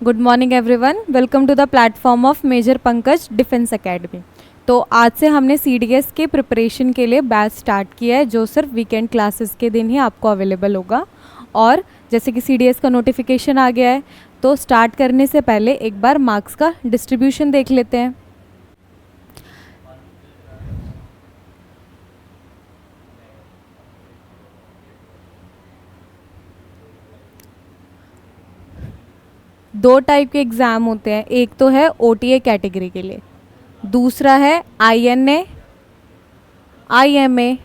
Good morning everyone, welcome to the platform of major Pankaj defence academy. तो आज से हमने सीडीएस के प्रिपरेशन के लिए बैच स्टार्ट किया है, जो सिर्फ वीकेंड क्लासेस के दिन ही आपको अवेलेबल होगा। और जैसे कि सीडीएस का नोटिफिकेशन आ गया है, तो स्टार्ट करने से पहले एक बार मार्क्स का डिस्ट्रीब्यूशन देख लेते हैं। दो टाइप के एग्ज़ाम होते हैं, एक तो है ओटीए कैटेगरी के लिए, दूसरा है आईएनए, आईएमए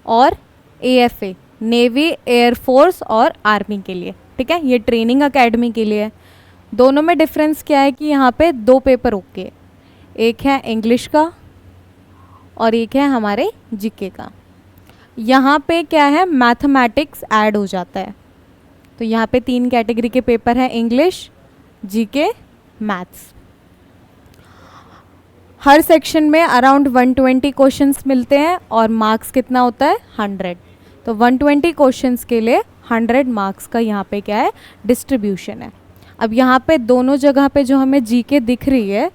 और एएफए, नेवी, एयरफोर्स और आर्मी के लिए। ठीक है, ये ट्रेनिंग एकेडमी के लिए है। दोनों में डिफरेंस क्या है कि यहाँ पे दो पेपर ओके, एक है इंग्लिश का और एक है हमारे जीके का। यहाँ पे क्या है, मैथमेटिक्स ऐड हो जाता है। तो यहाँ पे 3 कैटेगरी के पेपर हैं, इंग्लिश, जीके, मैथ्स। हर सेक्शन में अराउंड 120 क्वेश्चंस मिलते हैं और मार्क्स कितना होता है, 100। तो 120 क्वेश्चंस के लिए 100 मार्क्स का यहाँ पे क्या है, डिस्ट्रीब्यूशन है। अब यहाँ पे दोनों जगह पे जो हमें जीके दिख रही है,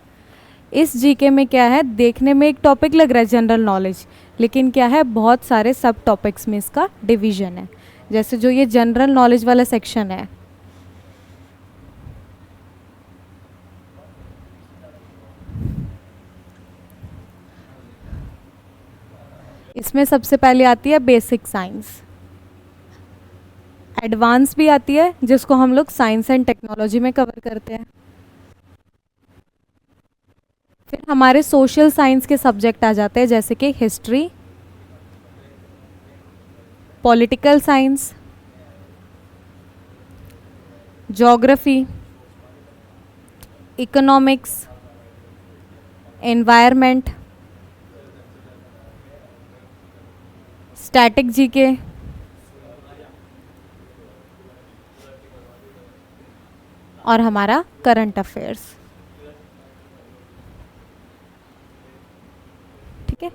इस जीके में क्या है, देखने में एक टॉपिक लग रहा है जनरल नॉलेज, लेकिन क्या है, बहुत सारे सब टॉपिक्स में इसका डिवीजन है। जैसे जो ये जनरल नॉलेज वाला सेक्शन है, इसमें सबसे पहले आती है बेसिक साइंस, एडवांस भी आती है जिसको हम लोग साइंस एंड टेक्नोलॉजी में कवर करते हैं। फिर हमारे सोशल साइंस के सब्जेक्ट आ जाते हैं, जैसे कि history, political science, geography, economics, environment, static GK और हमारा करंट अफेयर्स। ठीक है,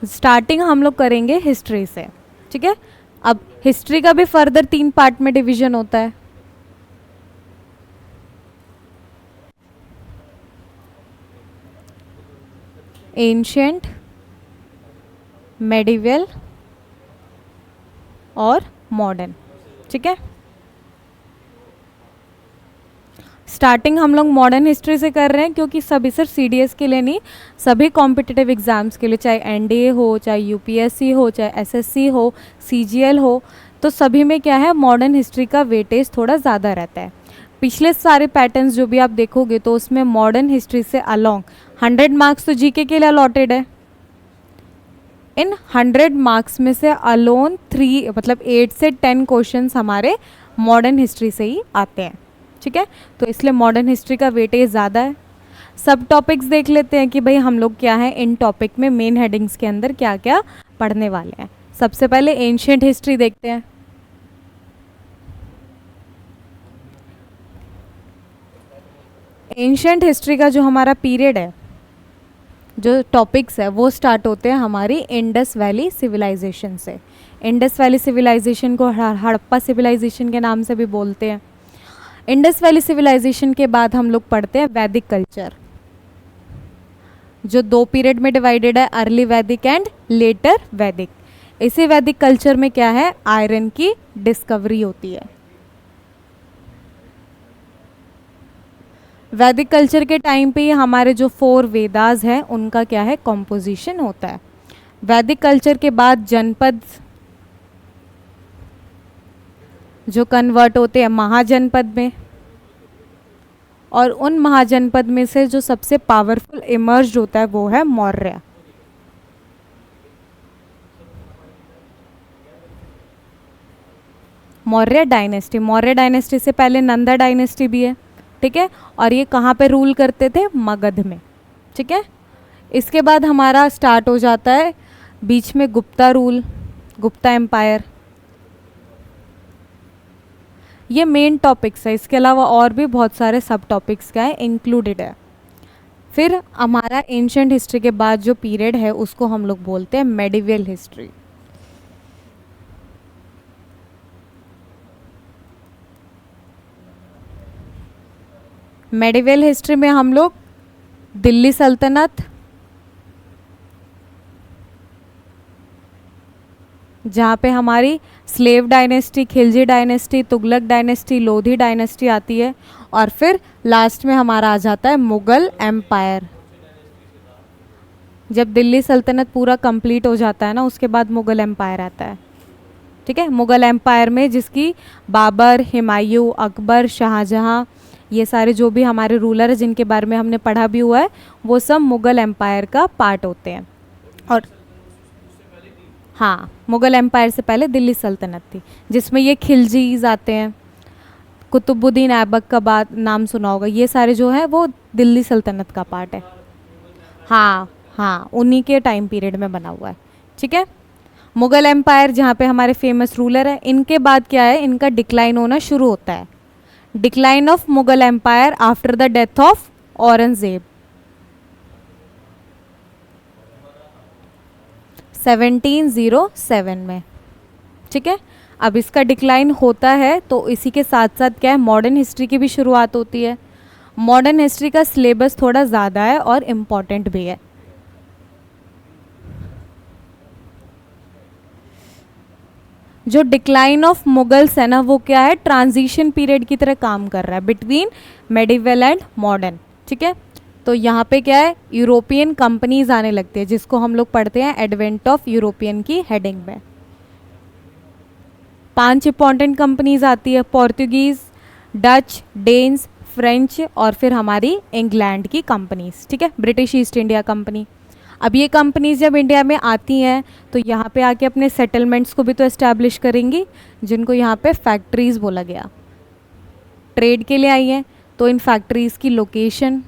स्टार्टिंग हम लोग करेंगे हिस्ट्री से। ठीक है, अब हिस्ट्री का भी फर्दर 3 पार्ट में डिवीजन होता है। एंशिएंट, मेडिवल और मॉडर्न। ठीक है, स्टार्टिंग हम लोग मॉडर्न हिस्ट्री से कर रहे हैं, क्योंकि सभी सिर्फ सीडीएस के लिए नहीं, सभी कॉम्पिटिटिव एग्जाम्स के लिए, चाहे एनडीए हो, चाहे यूपीएससी हो, चाहे एसएससी हो, सीजीएल हो, तो सभी में क्या है, मॉडर्न हिस्ट्री का वेटेज थोड़ा ज़्यादा रहता है। पिछले सारे पैटर्न्स जो भी आप देखोगे, तो उसमें मॉडर्न हिस्ट्री से अलोंग 100 मार्क्स तो जीके के लिए अलॉटेड है। इन 100 मार्क्स में से अलोन 3 मतलब 8 से 10 क्वेश्चंस हमारे मॉडर्न हिस्ट्री से ही आते हैं। ठीक है, तो इसलिए मॉडर्न हिस्ट्री का वेटेज ज़्यादा है। सब टॉपिक्स देख लेते हैं कि भाई हम लोग क्या है, इन टॉपिक में मेन हेडिंग्स के अंदर क्या क्या पढ़ने वाले हैं। सबसे पहले एंशिएंट हिस्ट्री देखते हैं। एंशिएंट हिस्ट्री का जो हमारा पीरियड है, जो टॉपिक्स है, वो स्टार्ट होते हैं हमारी इंडस वैली सिविलाइजेशन से। इंडस वैली सिविलाइजेशन को हड़प्पा सिविलाइजेशन के नाम से भी बोलते हैं। इंडस वैली सिविलाइजेशन के बाद हम लोग पढ़ते हैं वैदिक कल्चर, जो 2 पीरियड में डिवाइडेड है, अर्ली वैदिक एंड लेटर वैदिक। इसी वैदिक कल्चर में क्या है, आयरन की डिस्कवरी होती है। वैदिक कल्चर के टाइम पे हमारे जो 4 वेदास हैं, उनका क्या है, कॉम्पोजिशन होता है। वैदिक कल्चर के बाद जनपद जो कन्वर्ट होते हैं महाजनपद में, और उन महाजनपद में से जो सबसे पावरफुल इमर्ज होता है, वो है मौर्य। मौर्य डायनेस्टी, मौर्य डायनेस्टी से पहले नंदा डायनेस्टी भी है। ठीक है, और ये कहाँ पे रूल करते थे, मगध में। ठीक है, इसके बाद हमारा स्टार्ट हो जाता है बीच में गुप्ता रूल, गुप्ता एम्पायर। ये मेन टॉपिक्स है, इसके अलावा और भी बहुत सारे सब टॉपिक्स का है इंक्लूडेड है। फिर हमारा एंशिएंट हिस्ट्री के बाद जो पीरियड है, उसको हम लोग बोलते हैं मेडिवल हिस्ट्री। मेडिवल हिस्ट्री में हम लोग दिल्ली सल्तनत, जहाँ पे हमारी slave dynasty, Khilji dynasty, Tughlaq dynasty, Lodhi dynasty आती है, और फिर लास्ट में हमारा आ जाता है मुगल एम्पायर। जब दिल्ली सल्तनत पूरा कंप्लीट हो जाता है ना, उसके बाद मुगल एम्पायर आता है। ठीक है, मुगल एम्पायर में जिसकी बाबर, हुमायूं, अकबर, शाहजहां, ये सारे जो भी हमारे रूलर हैं जिनके बारे में हमने पढ़ा भी हुआ है, वो सब मुगल एम्पायर का पार्ट होते हैं। और हाँ, मुगल एम्पायर से पहले दिल्ली सल्तनत थी, जिसमें ये खिलजीज आते हैं, कुतुबुद्दीन ऐबक का बात नाम सुना होगा, ये सारे जो है वो दिल्ली सल्तनत का पार्ट है। हाँ हाँ, उन्हीं के टाइम पीरियड में बना हुआ है। ठीक है, मुगल एम्पायर जहाँ पे हमारे फेमस रूलर है, इनके बाद क्या है, इनका डिक्लाइन होना शुरू होता है। Decline of Mughal empire after the death of Aurangzeb 1707 में। ठीक है, अब इसका डिक्लाइन होता है तो इसी के साथ साथ क्या है, मॉडर्न हिस्ट्री की भी शुरुआत होती है। मॉडर्न हिस्ट्री का सिलेबस थोड़ा ज़्यादा है और इम्पॉर्टेंट भी है। जो डिक्लाइन ऑफ मुगल्स है ना, वो क्या है, ट्रांजिशन पीरियड की तरह काम कर रहा है बिटवीन मेडिवल एंड मॉडर्न। ठीक है, तो यहाँ पे क्या है, यूरोपियन कंपनीज आने लगती है, जिसको हम लोग पढ़ते हैं एडवेंट ऑफ यूरोपियन की हेडिंग में। 5 इंपॉर्टेंट कंपनीज आती है, पोर्तुगीज, डच, डेन्स, फ्रेंच, और फिर हमारी इंग्लैंड की कंपनीज। ठीक है, ब्रिटिश ईस्ट इंडिया कंपनी। अब ये कंपनीज जब इंडिया में आती हैं तो यहाँ पे आके अपने सेटलमेंट्स को भी तो एस्टैब्लिश करेंगी, जिनको यहाँ पे फैक्ट्रीज़ बोला गया। ट्रेड के लिए आई हैं, तो इन फैक्ट्रीज़ की लोकेशन,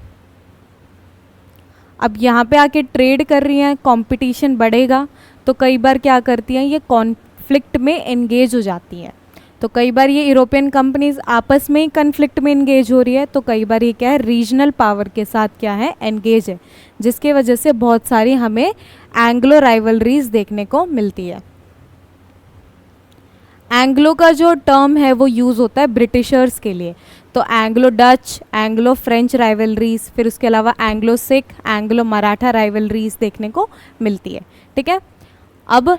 अब यहाँ पे आके ट्रेड कर रही हैं, कंपटीशन बढ़ेगा, तो कई बार क्या करती हैं, ये कॉन्फ्लिक्ट में एंगेज हो जाती हैं। तो कई बार ये यूरोपियन कंपनीज आपस में ही कन्फ्लिक्ट में एंगेज हो रही है, तो कई बार ये क्या है, रीजनल पावर के साथ क्या है, एंगेज है, जिसके वजह से बहुत सारी हमें एंग्लो राइवलरीज देखने को मिलती है। एंग्लो का जो टर्म है वो यूज़ होता है ब्रिटिशर्स के लिए, तो Anglo Dutch, Anglo French rivalries, फिर उसके अलावा Anglo Sikh, Anglo Maratha rivalries देखने को मिलती है। ठीक है, अब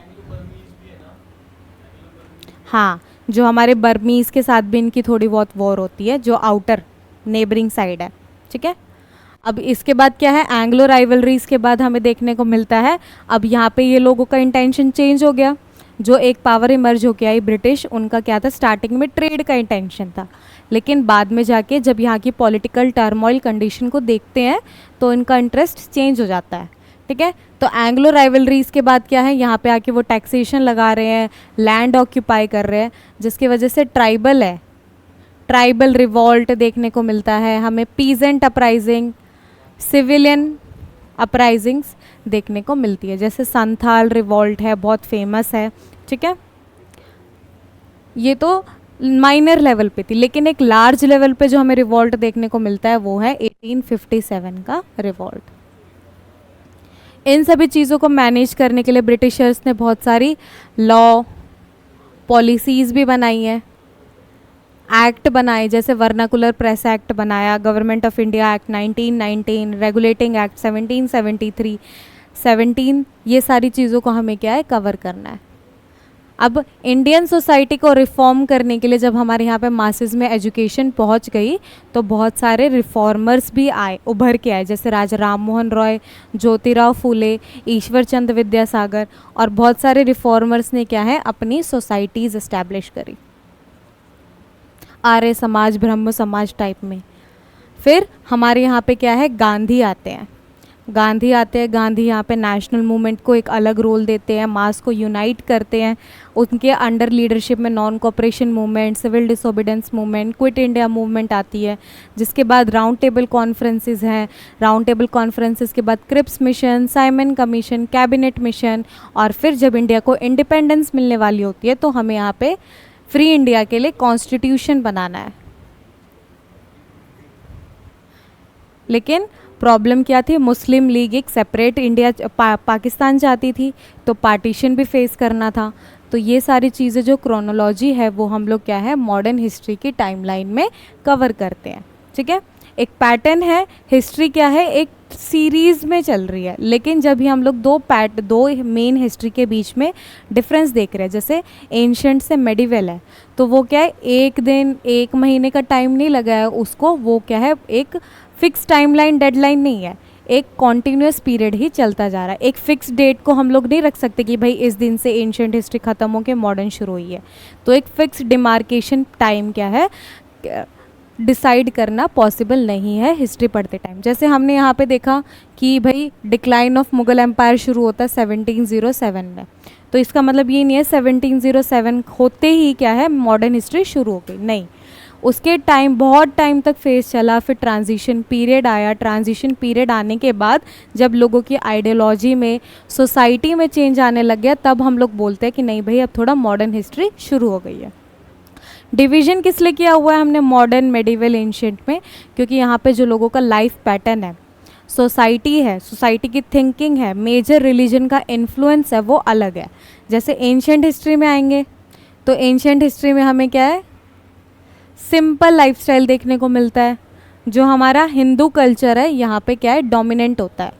हाँ, जो हमारे बर्मीज़ के साथ भी इनकी थोड़ी बहुत वॉर होती है, जो आउटर नेबरिंग साइड है। ठीक है, अब इसके बाद क्या है, एंग्लो राइवलरीज के बाद हमें देखने को मिलता है, अब यहाँ पे ये लोगों का इंटेंशन चेंज हो गया। जो एक पावर इमर्ज होके आई ब्रिटिश, उनका क्या था, स्टार्टिंग में ट्रेड का इंटेंशन था, लेकिन बाद में जाके जब यहाँ की पॉलिटिकल टर्मोइल कंडीशन को देखते हैं तो इनका इंटरेस्ट चेंज हो जाता है। ठीक है, तो एंग्लो राइवलरीज के बाद क्या है, यहाँ पे आके वो टैक्सेशन लगा रहे हैं, लैंड ऑक्यूपाई कर रहे हैं, जिसकी वजह से ट्राइबल रिवॉल्ट देखने को मिलता है हमें, पीजेंट अपराइजिंग, सिविलियन अपराइजिंग्स देखने को मिलती है, जैसे संथाल रिवॉल्ट है, बहुत फेमस है। ठीक है, ये तो माइनर लेवल पे थी, लेकिन एक लार्ज लेवल पे जो हमें रिवॉल्ट देखने को मिलता है वो है 1857 का रिवॉल्ट। इन सभी चीज़ों को मैनेज करने के लिए ब्रिटिशर्स ने बहुत सारी लॉ पॉलिसीज़ भी बनाई हैं, एक्ट बनाए, जैसे वर्नाकुलर प्रेस एक्ट बनाया, government of India act 1919, regulating act 1773, 17, ये सारी चीज़ों को हमें क्या है, कवर करना है। अब इंडियन सोसाइटी को रिफॉर्म करने के लिए जब हमारे यहाँ पे मासेस में एजुकेशन पहुँच गई, तो बहुत सारे रिफॉर्मर्स भी आए, उभर के आए, जैसे राजा राम मोहन रॉय, ज्योतिराव फूले, ईश्वर चंद्र विद्यासागर, और बहुत सारे रिफॉर्मर्स ने क्या है, अपनी सोसाइटीज़ इस्टेब्लिश करी, आर्य समाज, ब्रह्म समाज टाइप में। फिर हमारे यहाँ पे क्या है, गांधी आते हैं। गांधी यहाँ पे नेशनल मूवमेंट को एक अलग रोल देते हैं, मास को यूनाइट करते हैं। उनके अंडर लीडरशिप में non cooperation movement, civil disobedience movement, quit India movement आती है, जिसके बाद राउंड टेबल कॉन्फ्रेंसेस हैं। राउंड टेबल कॉन्फ्रेंसेस के बाद Cripps mission, Simon commission, cabinet mission, और फिर जब इंडिया को इंडिपेंडेंस मिलने वाली होती है तो हमें यहाँ पे फ्री इंडिया के लिए कॉन्स्टिट्यूशन बनाना है। लेकिन प्रॉब्लम क्या थी, मुस्लिम लीग एक सेपरेट इंडिया पाकिस्तान चाहती थी, तो पार्टीशन भी फेस करना था। तो ये सारी चीज़ें जो क्रोनोलॉजी है वो हम लोग क्या है, मॉडर्न हिस्ट्री की टाइमलाइन में कवर करते हैं। ठीक है, एक पैटर्न है, हिस्ट्री क्या है, एक सीरीज में चल रही है। लेकिन जब भी हम लोग दो मेन हिस्ट्री के बीच में डिफरेंस देख रहे हैं, जैसे एंशंट से मेडिवल है, तो वो क्या है, एक दिन एक महीने का टाइम नहीं लगा है उसको, वो क्या है, एक फिक्स टाइमलाइन डेडलाइन नहीं है, एक कॉन्टीन्यूस पीरियड ही चलता जा रहा है। एक फिक्स डेट को हम लोग नहीं रख सकते कि भाई इस दिन से एंशंट हिस्ट्री ख़त्म होकर मॉडर्न शुरू हुई है। तो एक फिक्स डिमार्केशन टाइम क्या है, डिसाइड करना पॉसिबल नहीं है हिस्ट्री पढ़ते टाइम। जैसे हमने यहाँ पे देखा कि भाई डिक्लाइन ऑफ मुगल एम्पायर शुरू होता है 1707 में, तो इसका मतलब ये नहीं है 1707 होते ही क्या है मॉडर्न हिस्ट्री शुरू हो गई, नहीं, उसके टाइम बहुत टाइम तक फेस चला, फिर ट्रांजिशन पीरियड आया। ट्रांजिशन पीरियड आने के बाद जब लोगों की आइडियोलॉजी में, सोसाइटी में चेंज आने लग गया, तब हम लोग बोलते हैं कि नहीं भाई अब थोड़ा मॉडर्न हिस्ट्री शुरू हो गई है। डिवीजन किस लिए किया हुआ है हमने मॉडर्न, मेडिवल, एंशिएंट में, क्योंकि यहाँ पे जो लोगों का लाइफ पैटर्न है, सोसाइटी है, सोसाइटी की थिंकिंग है, मेजर रिलीजन का इन्फ्लुएंस है, वो अलग है। जैसे एंशिएंट हिस्ट्री में आएंगे तो एंशिएंट हिस्ट्री में हमें क्या है, सिंपल लाइफस्टाइल देखने को मिलता है। जो हमारा हिंदू कल्चर है यहाँ पे क्या है, डोमिनेंट होता है।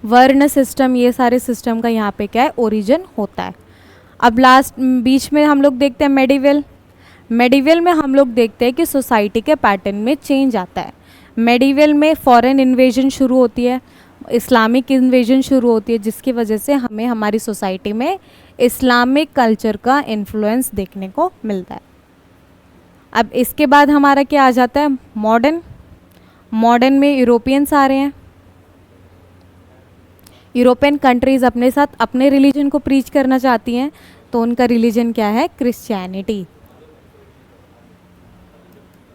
वर्ण सिस्टम, ये सारे सिस्टम का यहाँ पे क्या है, ओरिजिन होता है। अब लास्ट बीच में हम लोग देखते हैं मेडिवल। मेडिवल में हम लोग देखते हैं कि सोसाइटी के पैटर्न में चेंज आता है। मेडिवल में फॉरेन इन्वेजन शुरू होती है, इस्लामिक इन्वेजन शुरू होती है, जिसकी वजह से हमें हमारी सोसाइटी में इस्लामिक कल्चर का इन्फ्लुएंस देखने को मिलता है। अब इसके बाद हमारा क्या आ जाता है, मॉडर्न। मॉडर्न में यूरोपियंस आ रहे हैं। यूरोपियन कंट्रीज़ अपने साथ अपने रिलीजन को प्रीच करना चाहती हैं, तो उनका रिलीजन क्या है, क्रिश्चियनिटी।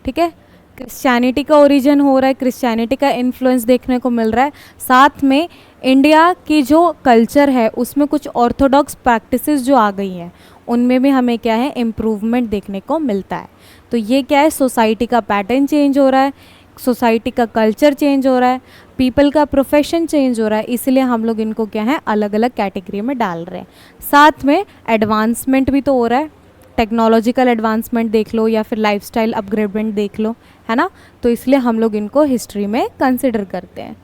ठीक है, क्रिश्चियनिटी का ओरिजिन हो रहा है, क्रिश्चियनिटी का इन्फ्लुएंस देखने को मिल रहा है। साथ में इंडिया की जो कल्चर है उसमें कुछ ऑर्थोडॉक्स प्रैक्टिसेस जो आ गई हैं, उनमें भी हमें क्या है, इम्प्रूवमेंट देखने को मिलता है। तो ये क्या है, सोसाइटी का पैटर्न चेंज हो रहा है, सोसाइटी का कल्चर चेंज हो रहा है, पीपल का प्रोफेशन चेंज हो रहा है, इसलिए हम लोग इनको क्या है, अलग अलग कैटेगरी में डाल रहे हैं। साथ में एडवांसमेंट भी तो हो रहा है, टेक्नोलॉजिकल एडवांसमेंट देख लो या फिर लाइफस्टाइल अपग्रेडमेंट देख लो, है ना, तो इसलिए हम लोग इनको हिस्ट्री में कंसिडर करते हैं।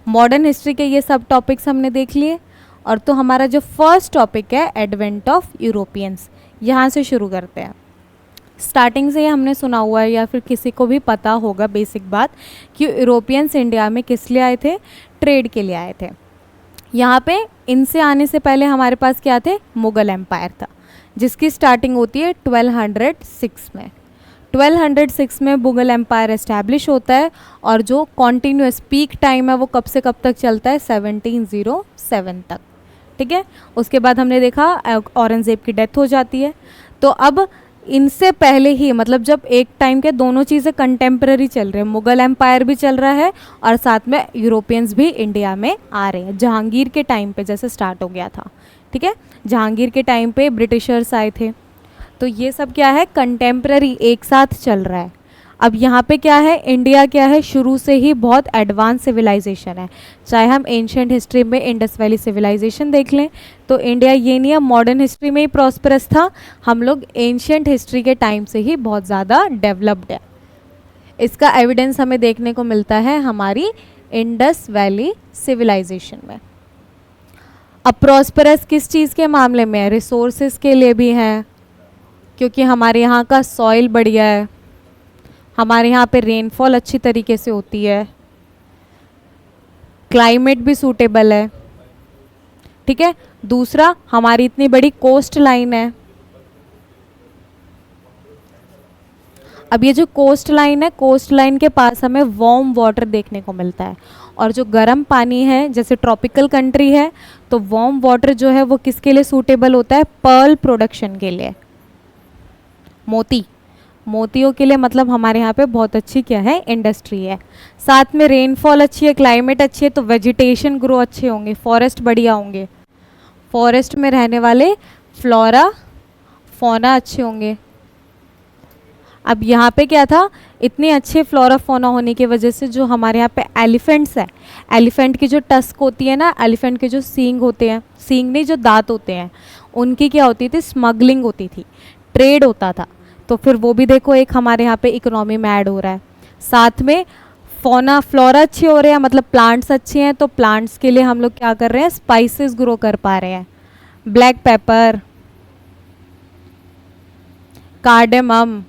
मॉडर्न हिस्ट्री के ये सब टॉपिक्स हमने देख लिए। और तो हमारा जो फर्स्ट टॉपिक है, एडवेंट ऑफ यूरोपियंस, यहाँ से शुरू करते हैं। स्टार्टिंग से ही हमने सुना हुआ है या फिर किसी को भी पता होगा बेसिक बात कि यूरोपियंस इंडिया में किस लिए आए थे, ट्रेड के लिए आए थे। यहाँ पे इनसे आने से पहले हमारे पास क्या थे, मुगल एम्पायर था, जिसकी स्टार्टिंग होती है 1206 में। 1206 में मुगल एम्पायर एस्टैब्लिश होता है, और जो कॉन्टीन्यूस पीक टाइम है वो कब से कब तक चलता है, 1707 तक। ठीक है, उसके बाद हमने देखा औरंगज़ेब की डेथ हो जाती है। तो अब इनसे पहले ही, मतलब जब एक टाइम के दोनों चीज़ें कंटेम्प्रेरी चल रहे हैं, मुगल एम्पायर भी चल रहा है और साथ में यूरोपियंस भी इंडिया में आ रहे हैं। जहांगीर के टाइम पे जैसे स्टार्ट हो गया था, ठीक है, जहांगीर के टाइम पे ब्रिटिशर्स आए थे, तो ये सब क्या है, कंटेम्प्रेरी एक साथ चल रहा है। अब यहाँ पे क्या है, इंडिया क्या है, शुरू से ही बहुत एडवांस सिविलाइजेशन है। चाहे हम एंशिएंट हिस्ट्री में इंडस वैली सिविलाइजेशन देख लें, तो इंडिया ये नहीं है मॉडर्न हिस्ट्री में ही प्रॉस्परस था, हम लोग एंशिएंट हिस्ट्री के टाइम से ही बहुत ज़्यादा डेवलप्ड है। इसका एविडेंस हमें देखने को मिलता है हमारी इंडस वैली सिविलाइजेशन में। अब प्रॉस्परस किस चीज़ के मामले में है, रिसोर्सेज के लिए भी है, क्योंकि हमारे यहाँ का सॉइल बढ़िया है, हमारे यहाँ पे रेनफॉल अच्छी तरीके से होती है, क्लाइमेट भी सूटेबल है। ठीक है, दूसरा हमारी इतनी बड़ी कोस्ट लाइन है। अब ये जो कोस्ट लाइन है, कोस्ट लाइन के पास हमें वार्म वाटर देखने को मिलता है, और जो गर्म पानी है, जैसे ट्रॉपिकल कंट्री है, तो वार्म वाटर जो है वो किसके लिए सूटेबल होता है, पर्ल प्रोडक्शन के लिए, मोतियों के लिए। मतलब हमारे यहाँ पे बहुत अच्छी क्या है, इंडस्ट्री है। साथ में रेनफॉल अच्छी है, क्लाइमेट अच्छी है, तो वेजिटेशन ग्रो अच्छे होंगे, फॉरेस्ट बढ़िया होंगे, फॉरेस्ट में रहने वाले फ्लोरा फौना अच्छे होंगे। अब यहाँ पे क्या था, इतने अच्छे फ्लोरा फौना होने की वजह से जो हमारे यहाँ पे एलिफेंट्स है, एलिफेंट की जो टस्क होती है ना, एलिफेंट के जो सींग होते हैं, सींग नहीं जो दांत होते हैं, उनकी क्या होती थी, स्मगलिंग होती थी, ट्रेड होता था। तो फिर वो भी देखो एक हमारे यहाँ पे इकोनॉमी में ऐड हो रहा है। साथ में फौना फ्लोरा अच्छे हो रहे हैं, मतलब प्लांट्स अच्छे हैं, तो प्लांट्स के लिए हम लोग क्या कर रहे हैं, स्पाइसेस ग्रो कर पा रहे हैं, ब्लैक पेपर, कार्डेमम,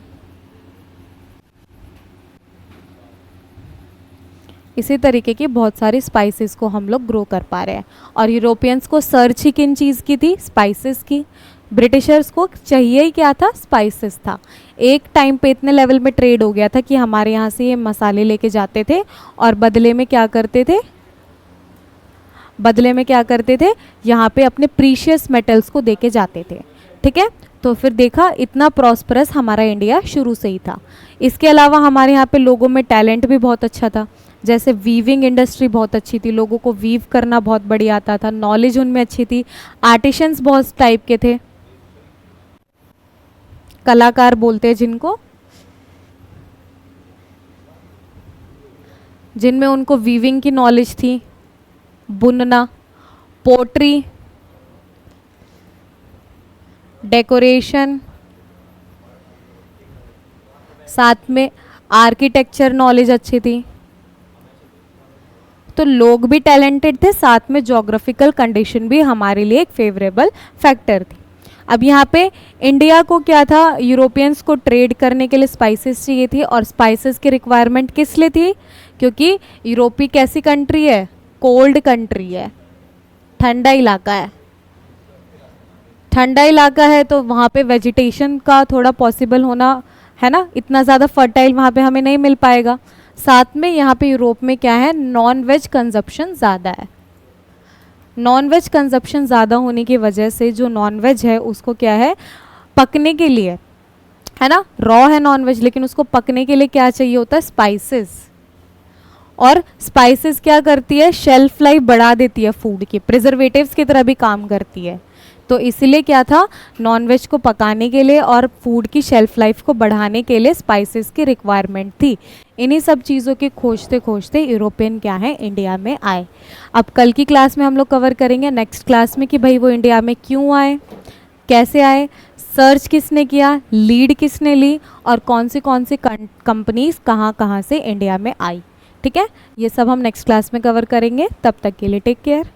इसी तरीके की बहुत सारी स्पाइसेस को हम लोग ग्रो कर पा रहे हैं। और यूरोपियंस को सर्च ही किन चीज़ की थी, स्पाइसेस की। ब्रिटिशर्स को चाहिए ही क्या था, स्पाइसेस था। एक टाइम पे इतने लेवल में ट्रेड हो गया था कि हमारे यहाँ से ये मसाले लेके जाते थे और बदले में क्या करते थे, यहाँ पे अपने प्रीशियस मेटल्स को देके जाते थे। ठीक है, तो फिर देखा इतना प्रॉस्परस हमारा इंडिया शुरू से ही था। इसके अलावा हमारे यहाँ पे लोगों में टैलेंट भी बहुत अच्छा था, जैसे वीविंग इंडस्ट्री बहुत अच्छी थी, लोगों को वीव करना बहुत बढ़िया आता था, नॉलेज उनमें अच्छी थी, आर्टिशंस बहुत टाइप के थे, कलाकार बोलते हैं जिनको, जिनमें उनको वीविंग की नॉलेज थी, बुनना, पोट्री, डेकोरेशन, साथ में आर्किटेक्चर नॉलेज अच्छी थी। तो लोग भी टैलेंटेड थे, साथ में ज्योग्राफिकल कंडीशन भी हमारे लिए एक फेवरेबल फैक्टर थी। अब यहाँ पे इंडिया को क्या था, यूरोपियंस को ट्रेड करने के लिए स्पाइसेस चाहिए थी, और स्पाइसेस की रिक्वायरमेंट किस लिए थी, क्योंकि यूरोपी कैसी कंट्री है, कोल्ड कंट्री है, ठंडा इलाका है, तो वहाँ पे वेजिटेशन का थोड़ा पॉसिबल होना है ना, इतना ज़्यादा फर्टाइल वहाँ पे हमें नहीं मिल पाएगा। साथ में यहाँ पे यूरोप में क्या है, नॉन वेज कंजप्शन ज़्यादा है। नॉन वेज कंजप्शन ज़्यादा होने की वजह से जो नॉन वेज है उसको क्या है, पकने के लिए, है ना, रॉ है नॉन वेज, लेकिन उसको पकने के लिए क्या चाहिए होता है, स्पाइसेस। और स्पाइसेस क्या करती है, शेल्फ लाइफ बढ़ा देती है फूड की, प्रिजर्वेटिव्स की तरह भी काम करती है। तो इसलिए क्या था, नॉनवेज को पकाने के लिए और फूड की शेल्फ लाइफ को बढ़ाने के लिए स्पाइसेस की रिक्वायरमेंट थी। इन्हीं सब चीज़ों के खोजते खोजते यूरोपियन क्या है, इंडिया में आए। अब कल की क्लास में हम लोग कवर करेंगे नेक्स्ट क्लास में कि भाई वो इंडिया में क्यों आए, कैसे आए, सर्च किसने किया, लीड किसने ली, और कौन सी कंपनीज कहाँ कहाँ से इंडिया में आई। ठीक है, ये सब हम नेक्स्ट क्लास में कवर करेंगे। तब तक के लिए टेक केयर।